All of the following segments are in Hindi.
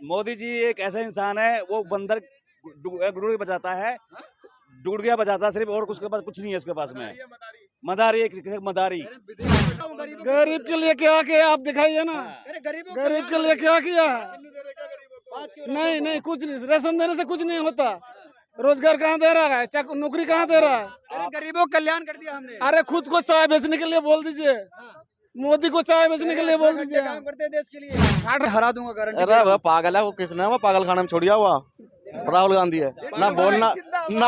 मोदी जी एक ऐसा इंसान है, वो बंदर गुड़गुड़ बजाता है, गुड़गुड़िया बजाता है सिर्फ, और उसके पास कुछ नहीं है उसके पास में। मदारी, एक मदारी। गरीब के लिए क्या किया आप दिखाइए ना। हाँ। गरीब के लिए क्या किया है? नहीं नहीं, कुछ नहीं। राशन देने से कुछ नहीं होता। रोजगार कहाँ दे रहा है? नौकरी कहाँ दे रहा है? गरीबों का कल्याण कर दिया हमने। अरे खुद को चाय बेचने के लिए बोल दीजिए। मोदी को चाय बेचने के लिए बोल दीजिए। काम करते हैं देश के लिए। हरा दूंगा गारंटी। अरे वो पागल है, वो किसने वो पागल खाने में छोड़िया हुआ राहुल गांधी है। ना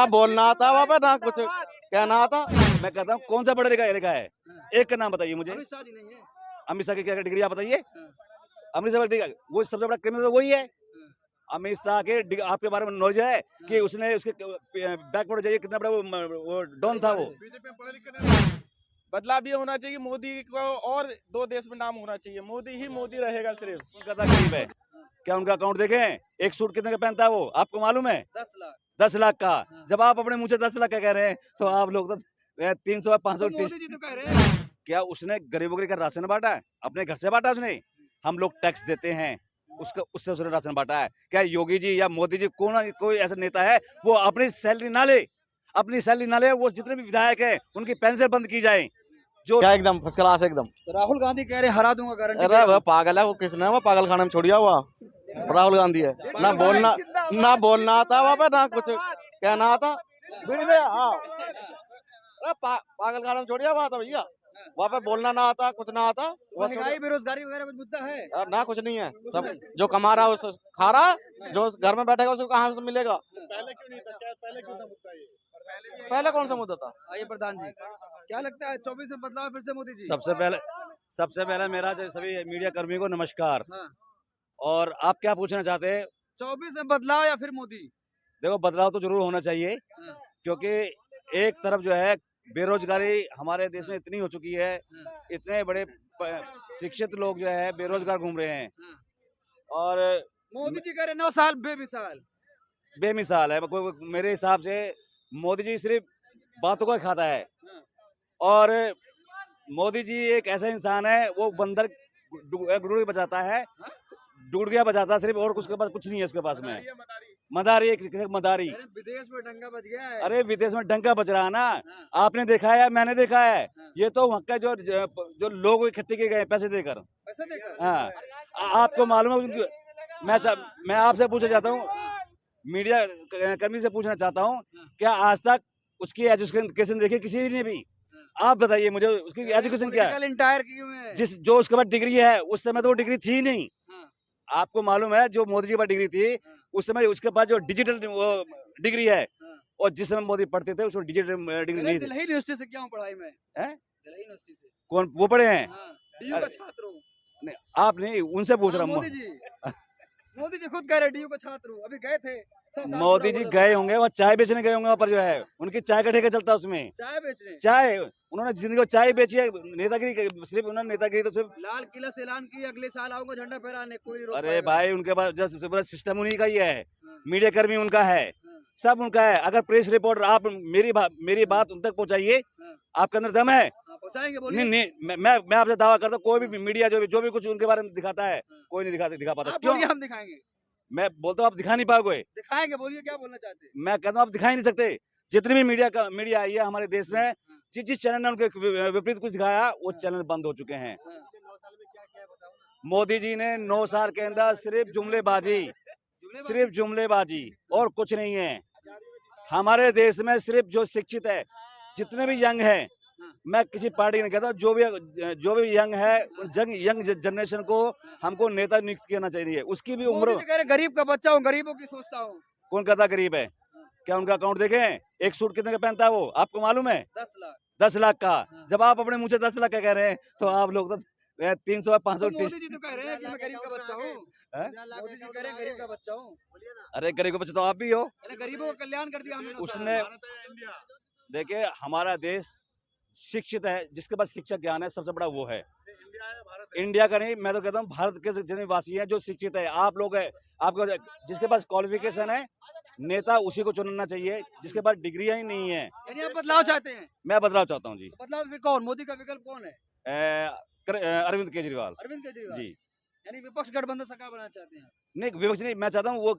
बोलना आता वहाँ पे, ना कुछ कहना आता। मैं कहता हूँ कौन सा बड़ा लिखा है, एक का नाम बताइए मुझे। अमित शाह जी नहीं है। अमित शाह की क्या डिग्री आप बताइए। अमित शाह की वो सबसे बड़ा क्रिमिनल तो वही है। अमित शाह के आपके बारे में नॉलेज है कि उसने उसके बैकवर्ड जाइए कितना बड़ा वो डॉन था वो। बदलाव ये होना चाहिए, मोदी को और 2 देश में नाम होना चाहिए, मोदी ही मोदी रहेगा सिर्फ। कोलकाता गरीब है, क्या उनका अकाउंट देखें? एक सूट कितने का पहनता है वो, आपको मालूम है? 10 लाख। 10 लाख का। जब आप अपने मुंह से 10 लाख का कह रहे हैं, तो आप लोग तो 300 500 तो मोदी जी तो कह रहे हैं। क्या उसने गरीबों के लिए राशन बांटा है? अपने घर से बांटा उसने? हम लोग टैक्स देते हैं, उससे उसने राशन बांटा है। क्या योगी जी या मोदी जी कोई ऐसा नेता है वो अपनी सैलरी ना ले, वो जितने भी विधायक है उनकी पेंशन बंद की जाए। जो क्या एकदम फर्स्ट क्लास एकदम। तो राहुल गांधी कह रहे हैं हरा दूंगा गारंटी। अरे वो पागल है, वो किसने वो पागल खाने में छोड़िया हुआ राहुल गांधी है। ना बोलना आता वहाँ पे, ना कुछ कहना आता। अरे पागल खाने में छोड़िया हुआ था भैया, वहाँ पे बोलना ना आता, कुछ ना आता। महंगाई बेरोजगारी वगैरह कुछ मुद्दा है? ना कुछ नहीं है, सब जो कमा रहा है उस खा रहा, जो घर में बैठेगा उसको कहाँ से मिलेगा। पहले क्यों नहीं था? पहले क्यों था मुद्दा ये? पहले कौन सा मुद्दा था? आइए प्रधान जी, क्या लगता है 24 में बदलाव फिर से मोदी जी? सबसे पहले मेरा जो सभी मीडिया कर्मियों को नमस्कार। हाँ। और आप क्या पूछना चाहते हैं? 24 में बदलाव या फिर मोदी? देखो, बदलाव तो जरूर होना चाहिए, हाँ। क्योंकि एक तरफ जो है बेरोजगारी हमारे देश में इतनी हो चुकी है, इतने बड़े शिक्षित लोग जो है बेरोजगार घूम रहे हैं। और मोदी जी कह रहे 9 साल बेमिसाल है। मेरे हिसाब से मोदी जी सिर्फ बातों को खाता है। और मोदी जी एक ऐसा इंसान है, वो बंदर गुड़गुड़ बजाता है, गुड़गुड़िया बजाता है सिर्फ, और उसके पास कुछ नहीं है उसके पास में। मदारी, एक मदारी। विदेश में डंका बज गया है। अरे विदेश में डंका बज रहा है ना, आपने देखा है, मैंने देखा है। ये तो वहाँ का जो लोग इकट्ठे किए गए पैसे देकर। हाँ, आपको मालूम है उनकी। मैं आपसे पूछना चाहता हूँ, मीडिया कर्मी से पूछना चाहता हूँ, क्या आज तक उसकी एजुकेशन देखी किसी ने भी? आप बताइए मुझे, उसकी एजुकेशन क्या है? जो उसके बाद डिग्री है, उस समय तो वो डिग्री थी नहीं। आपको मालूम है, जो मोदी जी की डिग्री थी उस समय, उसके बाद जो डिजिटल डिग्री है, और जिस समय मोदी पढ़ते थे उसमें डिजिटल डिग्री नहीं थी। दिल्ली यूनिवर्सिटी से क्या हूँ पढ़ाई में? दिल्ली यूनिवर्सिटी से। कौन वो पढ़े हैं? डीयू का छात्र हूँ। नहीं, आप नहीं, उनसे पूछ रहा हूँ। मोदी जी खुद कह रहे डीयू का छात्र हूँ, अभी गए थे। मोदी जी गए होंगे, वो चाय बेचने गए होंगे वहाँ पर, जो है उनकी चाय का ठेका चलता है उसमें। चाय बेचने? चाय उन्होंने जिंदगी को चाय बेची है। नेतागिरी सिर्फ उन्होंने नेतागिरी तो सिर्फ लाल किला से ऐलान किया अगले साल आऊंगा झंडा फहराने, कोई नहीं रोक अरे पाएगा। भाई, उनके पास जो सबसे बड़ा सिस्टम उन्हीं का ही है। मीडिया कर्मी उनका है, सब उनका है। अगर प्रेस रिपोर्टर, आप मेरी बात उन तक पहुंचाइए, आपके अंदर दम है। पहुंचाएंगे, बोलिए। नहीं, मैं आपसे दावा करता हूँ, कोई भी मीडिया जो भी कुछ उनके बारे में दिखाता है, कोई नहीं दिखा पाता। क्यों? हम दिखाएंगे। मैं बोलता हूँ आप दिखा नहीं पाओगे। दिखाएंगे, बोलिए क्या बोलना चाहते हैं? मैं कहता हूँ आप दिखा ही नहीं सकते। जितनी भी मीडिया आई है हमारे देश में, जिस चैनल ने उनके विपरीत कुछ दिखाया, वो चैनल बंद हो चुके हैं। मोदी जी ने 9 साल के अंदर सिर्फ जुमलेबाजी और कुछ नहीं है। हमारे देश में सिर्फ जो शिक्षित है, जितने भी यंग है, मैं किसी पार्टी नहीं कहता, जो भी यंग है, यंग जनरेशन को हमको नेता नियुक्त करना चाहिए। उसकी भी उम्र। गरीब का बच्चा हूँ, गरीबों की सोचता हूँ। कौन कहता गरीब है? क्या उनका अकाउंट देखें? एक सूट कितने का पहनता है वो, आपको मालूम है? 10 लाख। 10 लाख का। जब आप अपने मुंह से 10 लाख का कह रहे हैं, तो आप लोग तो 300 500। मोदी जी तो कह रहे हैं कि मैं गरीब का बच्चा हूँ। मोदी जी कह रहे हैं गरीब का बच्चा हूँ। अरे गरीब का बच्चा तो आप भी हो। गरीबों का कल्याण कर दिया हमने। उसने देखिए, हमारा देश शिक्षित है, जिसके पास शिक्षा ज्ञान है, सबसे बड़ा वो है। इंडिया का नहीं, मैं तो कहता हूँ भारत के जितने वासी हैं जो शिक्षित है, आप लोग है, आपको जिसके पास क्वालिफिकेशन है, नेता उसी को चुनना चाहिए, जिसके पास डिग्रियां ही नहीं है। यानी आप बदलाव चाहते हैं? मैं बदलाव चाहता हूँ जी। बदलाव फिर कौन? मोदी का विकल्प कौन है? अरविंद केजरीवाल। अरविंद केजरीवाल जी। यानी विपक्ष गठबंधन सरकार बनाना चाहते हैं। नहीं विपक्ष नहीं, मैं चाहता हूँ वो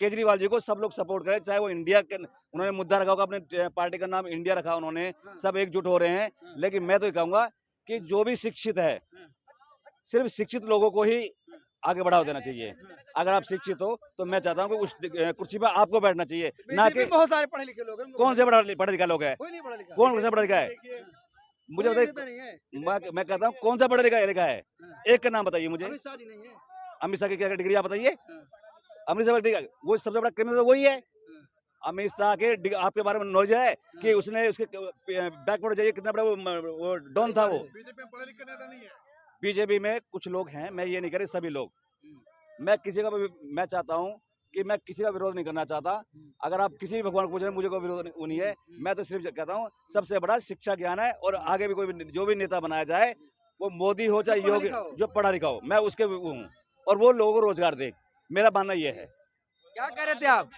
केजरीवाल जी को सब लोग सपोर्ट करें, चाहे वो इंडिया के उन्होंने मुद्दा रखा होगा, अपने पार्टी का नाम इंडिया रखा उन्होंने, सब एकजुट हो रहे हैं। लेकिन मैं तो ये कहूंगा कि जो भी शिक्षित है, सिर्फ शिक्षित लोगों को ही आगे बढ़ावा देना चाहिए। अगर आप शिक्षित हो तो मैं चाहता हूँ कि उस कुर्सी पर आपको बैठना चाहिए, ना कि बहुत सारे पढ़े लिखे लोग हैं। कौन से पढ़ा लिखा लोग है, कोई नहीं पढ़ा लिखा। कौन से पढ़ा लिखा है, मुझे कोई बताइए। नहीं है। मैं कहता हूँ कौन सा पढ़ा लिखा है, एक का नाम बताइए मुझे। अमित शाह जी नहीं है। अमित शाह की क्या डिग्री आप बताइए। अमित शाह की डिग्री, वो सबसे बड़ा क्रिमिनल तो वही है। अमित शाह के आपके बारे में नॉलेज है कि उसने उसके बैकवर्ड जाइए कितना बड़ा वो डॉन था वो। बीजेपी में पढ़ा लिखा नेता नहीं है। बीजेपी में कुछ लोग हैं, मैं ये नहीं कह रही सभी लोग। मैं किसी का मैं चाहता हूँ कि मैं किसी का विरोध नहीं करना चाहता। अगर आप किसी भी भगवान को पूछें, मुझे कोई विरोध नहीं है। मैं तो सिर्फ कहता हूँ सबसे बड़ा शिक्षा ज्ञान है, और आगे भी कोई जो भी नेता बनाया जाए, वो मोदी हो चाहे योगी, जो पढ़ा लिखा हो, मैं उसके वो हूँ, और वो लोगों को रोजगार दे। मेरा मानना ये है। क्या कह रहे थे आप?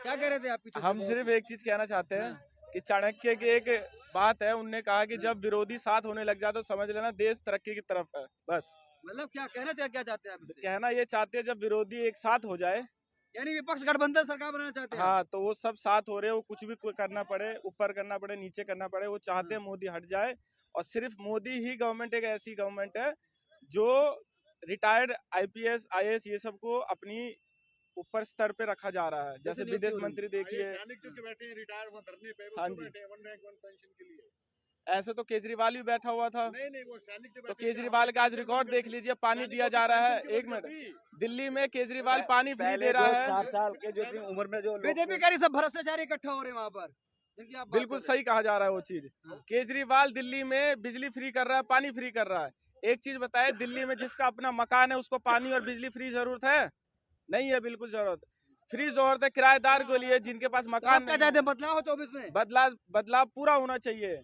क्या कह रहे थे आप? पीछे से हम बहुत- सिर्फ एक चीज कहना चाहते हैं कि चाणक्य की एक बात है, उनने कहा कि जब विरोधी साथ होने लग जाए तो समझ लेना देश तरक्की की तरफ है। बस मतलब क्या कहना क्या चाहते हैं आप इससे? कहना ये चाहते हैं, जब विरोधी एक साथ हो जाए, यानी विपक्ष गठबंधन सरकार बनाना चाहते हैं। हाँ, तो वो सब साथ हो रहे हो, कुछ भी करना पड़े, ऊपर करना पड़े, नीचे करना पड़े, वो चाहते हैं मोदी हट जाए। और सिर्फ मोदी ही गवर्नमेंट एक ऐसी गवर्नमेंट है जो रिटायर्ड IPS IAS ये सबको अपनी ऊपर स्तर पे रखा जा रहा है। जैसे नियुक्ति विदेश हो रही है। मंत्री देखिए। हाँ जी, ऐसे तो केजरीवाल भी बैठा हुआ था। तो केजरीवाल का आज रिकॉर्ड देख लीजिए, पानी दिया जा रहा है। एक मिनट, दिल्ली में केजरीवाल पानी फ्री दे रहा है। 60 साल के जो इतनी उम्र में जो बीजेपी कह रही सब भ्रष्टाचारी इकट्ठा हो रहे हैं वहाँ पर, जिनकी आप बात बिल्कुल कर रहे सही कहा जा रहा है वो चीज। केजरीवाल दिल्ली में बिजली फ्री कर रहा है, पानी फ्री कर रहा है। एक चीज बताए, दिल्ली में जिसका अपना मकान है उसको पानी और बिजली फ्री जरूरत है? नहीं है, बिल्कुल जरूरत। फ्री जरूरत है किराएदार के लिए, जिनके पास हैं। तो मकान आप क्या चाहते हैं? बदलाव हो 24 में? बदलाव पूरा होना चाहिए।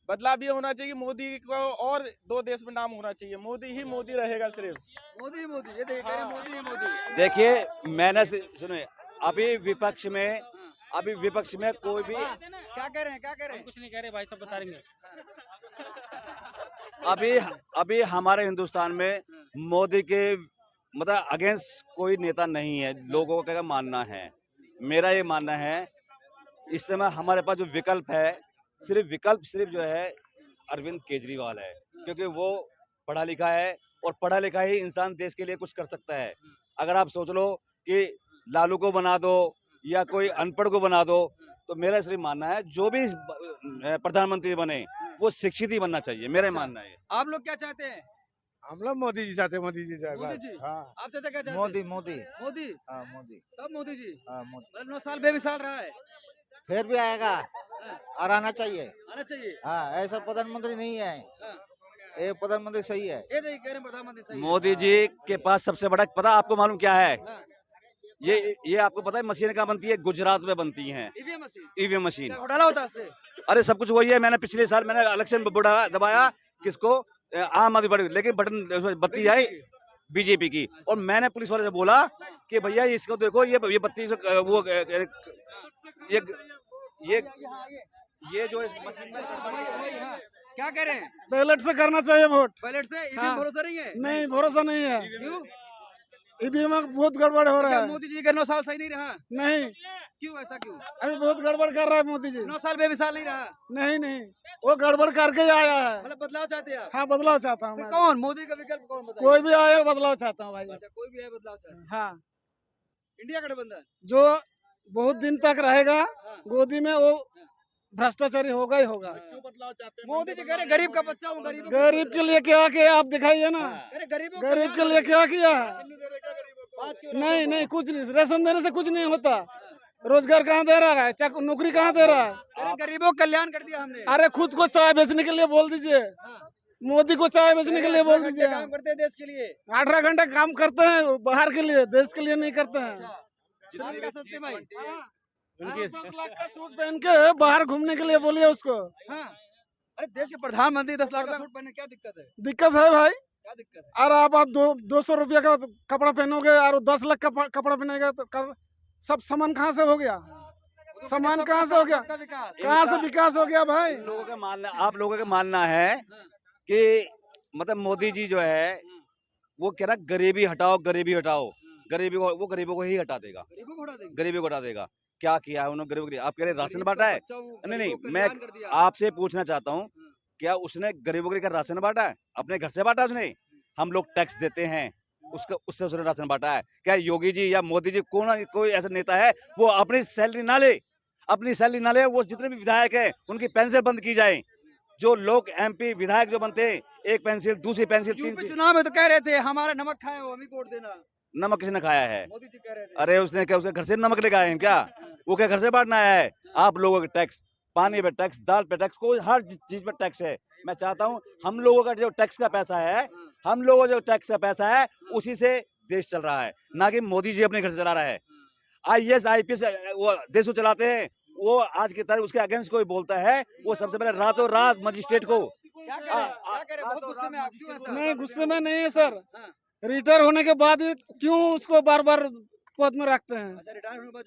बदलाव ये होना चाहिए, मोदी को और 2 देश में नाम होना चाहिए। मोदी ही मोदी रहेगा सिर्फ। मोदी मोदी, ये देखिए कह रहे हैं मोदी ही मोदी। देखिए मैंने सुनिए, अभी विपक्ष में कोई भी क्या कह रहे हैं? क्या कह रहे हैं? कुछ नहीं कह रहे भाई, सब बता रहे हैं। अभी हमारे हिंदुस्तान में मोदी के मतलब अगेंस्ट कोई नेता नहीं है। लोगों का क्या मानना है, मेरा ये मानना है इस समय हमारे पास जो विकल्प है, सिर्फ जो है अरविंद केजरीवाल है, क्योंकि वो पढ़ा लिखा है, और पढ़ा लिखा ही इंसान देश के लिए कुछ कर सकता है। अगर आप सोच लो कि लालू को बना दो या कोई अनपढ़ को बना दो, तो मेरा सिर्फ मानना है जो भी प्रधानमंत्री बने वो शिक्षित ही बनना चाहिए, मेरा मानना है। आप लोग क्या चाहते हैं? हम लोग मोदी जी चाहते हैं, मोदी जी चाहते मोदी जी? हाँ। आप चाचा क्या चाहते हैं? मोदी मोदी मोदी, हाँ मोदी सब मोदी जी। हाँ मोदी मतलब 9 साल बेमिसाल रहा है, फिर भी आएगा और आना चाहिए। आना चाहिए। हाँ ऐसा प्रधानमंत्री नहीं है, हाँ। ये प्रधानमंत्री सही है। ये देखिए कह रहे हैं प्रधानमंत्री सही है। मोदी जी के पास सबसे बड़ा पता आपको मालूम क्या है? हाँ। ये आपको पता है मशीन कहाँ बनती है? गुजरात में बनती है, ईवीएम मशीन। EVM machine. क्या घोटाला होता है उससे? अरे सब कुछ वही है। मैंने पिछले साल इलेक्शन दबाया किसको? आम आदमी पार्टी, लेकिन बटन बत्ती आई बीजेपी की। और मैंने पुलिस वाले से बोला कि भैया इसको देखो, ये बत्ती वो ये जो इस मशीन में हाँ। क्या कह रहे हैं? बैलेट से करना चाहिए वोट। बैलेट से ईवीएम हाँ। भरोसा नहीं है? नहीं, भरोसा नहीं है। क्यों? ईवीएम में बहुत गड़बड़ हो रहा क्या है। मोदी जी का 9 साल सही नहीं रहा? नहीं, क्यों, ऐसा क्यों? अभी बहुत गड़बड़ कर रहा है मोदी जी। 9 साल बेमिसाल नहीं रहा? नहीं, वो गड़बड़ करके ही आया है। मतलब बदलाव चाहते हैं आप? हाँ, बदलाव चाहता हूँ फिर मैं। कौन मोदी का विकल्प कौन बताइए? कोई भी आए बदलाव चाहता हूँ भाई। अच्छा, कोई भी है बदलाव चाहते हैं। हाँ, इंडिया गठबंधन। जो बहुत दिन तक रहेगा हाँ। गोदी में, वो भ्रष्टाचारी होगा ही होगा। मोदी जी कह रहे गरीब का बच्चा हूँ, गरीब गरीब के लिए क्या किया आप दिखाइए ना। गरीबों गरीब के लिए क्या किया है? बात क्यों नहीं नहीं, कुछ नहीं। राशन देने से कुछ नहीं होता। रोजगार कहाँ दे रहा है? नौकरी कहाँ दे रहा है? अरे गरीबों का कल्याण कर दिया हमने। अरे खुद को चाय बेचने के लिए बोल दीजिए। मोदी को चाय बेचने के लिए बोल दीजिए। काम करते हैं देश के लिए। 18 घंटे काम करते हैं बाहर के लिए, देश के लिए नहीं करते हैं। आप क्या सोचते हैं भाई? 10 लाख का सूट पहन के बाहर घूमने के लिए बोलिए उसको। हाँ। अरे देश के प्रधानमंत्री 10 लाख का सूट पहने, क्या दिक्कत है? दिक्कत है भाई। क्या दिक्कत है? और आप 200 रुपया का कपड़ा पहनोगे और 10 लाख का कपड़ा पहनेगा तो सब सामान कहाँ से हो गया? वो तो सामान कहते हैं कहाँ से हो गया? सबका विकास। कहाँ से विकास हो गया भाई? आप लोगों का मानना है कि मतलब मोदी जी जो है वो कह रहा गरीबी हटाओ, गरीबी हटाओ, गरीबी को, वो गरीबों को ही हटा देगा, गरीबों को उड़ा देंगे। गरीबी को हटा देगा। क्या किया है उन्होंने गरीबों के लिए? आप कह रहे राशन गरीब बांटा का है? बच्चा हूँ, नहीं गरीबों नहीं, को मैं कल्याण कर दिया। आपसे पूछना चाहता हूँ, क्या उसने गरीबों के लिए क्या राशन बांटा है? अपने घर से बांटा उसने? हम लोग टैक्स देते हैं, उसका उससे उसने राशन बांटा है? क्या योगी जी या मोदी जी कोई ऐसा नेता है वो अपनी सैलरी ना ले, अपनी सैलरी ना ले, वो जितने भी विधायक हैं उनकी पेंशन बंद की जाए। जो लोग एमपी विधायक जो बनते हैं, एक पेंसिल, दूसरी पेंसिल, यूपी तीन चुनाव में तो कह रहे थे हमारा नमक खाए हो, हम ही वोट देना। नमक किसने खाया है? मोदी जी कह रहे थे। अरे उसने क्या उसके घर से नमक लेके आए हैं क्या? वो क्या घर से बांटना है? आप लोगों के टैक्स, पानी पे टैक्स, दाल पे टैक्स, कोई हर चीज पे टैक्स है। मैं चाहता हूँ हम लोगों का जो टैक्स का पैसा है, हम लोगों का जो टैक्स का पैसा है उसी से देश चल रहा है, ना कि मोदी जी अपने घर से चला रहा है। आईएएस आईपीएस वो देश को चलाते हैं, वो आज की तारीख उसके अगेंस्ट कोई बोलता है, वो सबसे पहले रातों रात मजिस्ट्रेट को क्या कह रहे हैं? क्या कह रहे हैं? बहुत गुस्से में आप क्यों ऐसा? नहीं गुस्से में नहीं है सर, हाँ। रिटायर होने के बाद क्यों उसको बार बार पद में रखते हैं? अच्छा, रिटायर होने के बाद